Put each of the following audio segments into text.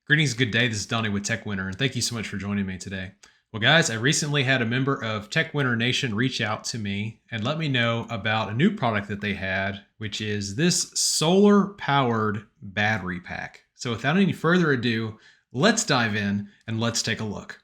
Greetings, good day. This is Donnie with TechWinner, and thank you so much for joining me today. Well, guys, I recently had a member of TechWinner Nation reach out to me and let me know about a new product that they had, which is this solar-powered battery pack. So without any further ado, let's dive in and let's take a look.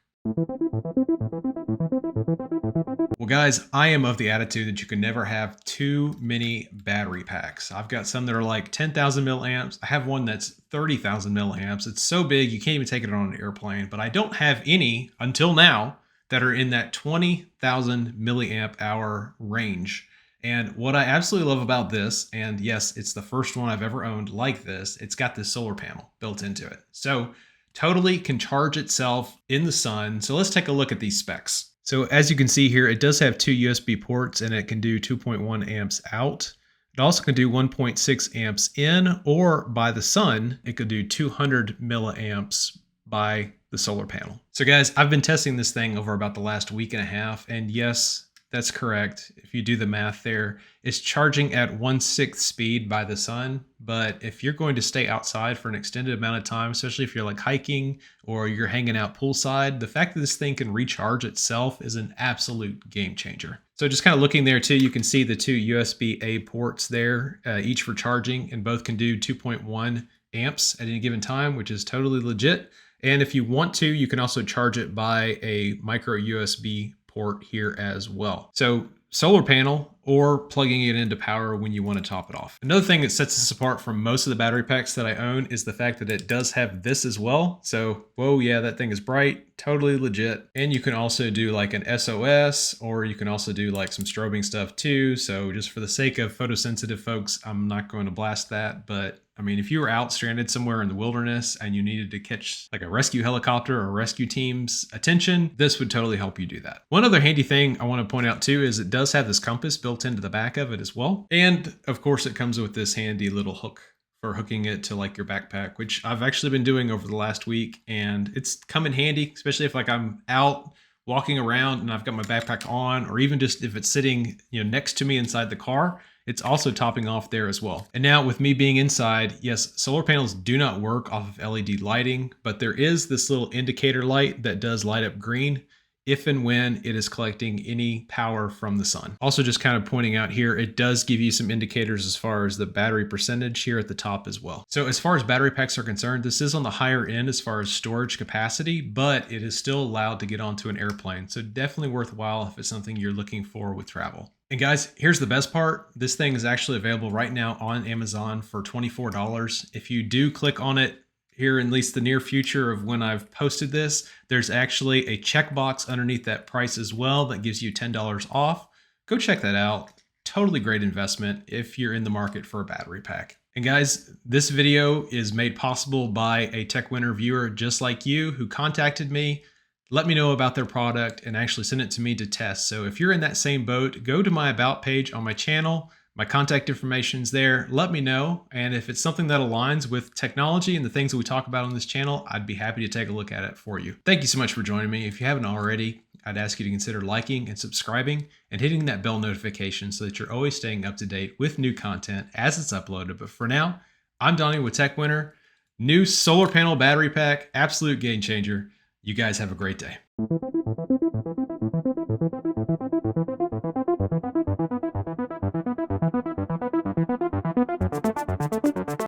Well, guys, I am of the attitude that you can never have too many battery packs. I've got some that are like 10,000 milliamps. I have one that's 30,000 milliamps. It's so big you can't even take it on an airplane, but I don't have any until now that are in that 20,000 milliamp hour range. And what I absolutely love about this, and yes, it's the first one I've ever owned like this, it's got this solar panel built into it. So totally can charge itself in the sun. So let's take a look at these specs. So as you can see here, it does have two USB ports and it can do 2.1 amps out. It also can do 1.6 amps in, or by the sun, it could do 200 milliamps by the solar panel. So guys, I've been testing this thing over about the last week and a half, and yes, that's correct. If you do the math there, it's charging at 1/6 speed by the sun. But if you're going to stay outside for an extended amount of time, especially if you're like hiking or you're hanging out poolside, the fact that this thing can recharge itself is an absolute game changer. So just kind of looking there too, you can see the two USB-A ports there, each for charging, and both can do 2.1 amps at any given time, which is totally legit. And if you want to, you can also charge it by a micro USB port here as well. So solar panel or plugging it into power when you want to top it off. Another thing that sets this apart from most of the battery packs that I own is the fact that it does have this as well. So, whoa, yeah, that thing is bright, totally legit. And you can also do like an SOS, or you can also do like some strobing stuff too. So just for the sake of photosensitive folks, I'm not going to blast that, but I mean, if you were out stranded somewhere in the wilderness and you needed to catch like a rescue helicopter or rescue team's attention, this would totally help you do that. One other handy thing I want to point out too is it does have this compass built into the back of it as well. And of course it comes with this handy little hook for hooking it to like your backpack, which I've actually been doing over the last week, and it's come in handy, especially if like I'm out walking around and I've got my backpack on, or even just if it's sitting, next to me inside the car. It's also topping off there as well. And now with me being inside, yes, solar panels do not work off of LED lighting, but there is this little indicator light that does light up green if and when it is collecting any power from the sun. Also just kind of pointing out here, it does give you some indicators as far as the battery percentage here at the top as well. So as far as battery packs are concerned, this is on the higher end as far as storage capacity, but it is still allowed to get onto an airplane. So definitely worthwhile if it's something you're looking for with travel. And guys, here's the best part. This thing is actually available right now on Amazon for $24. If you do click on it here in at least the near future of when I've posted this, there's actually a checkbox underneath that price as well that gives you $10 off. Go check that out. Totally great investment if you're in the market for a battery pack. And guys, this video is made possible by a TechWinner viewer just like you who contacted me, let me know about their product, and actually send it to me to test. So if you're in that same boat, go to my About page on my channel. My contact information's there. Let me know. And if it's something that aligns with technology and the things that we talk about on this channel, I'd be happy to take a look at it for you. Thank you so much for joining me. If you haven't already, I'd ask you to consider liking and subscribing and hitting that bell notification so that you're always staying up to date with new content as it's uploaded. But for now, I'm Donnie with TechWinner. New solar panel battery pack, absolute game changer. You guys have a great day.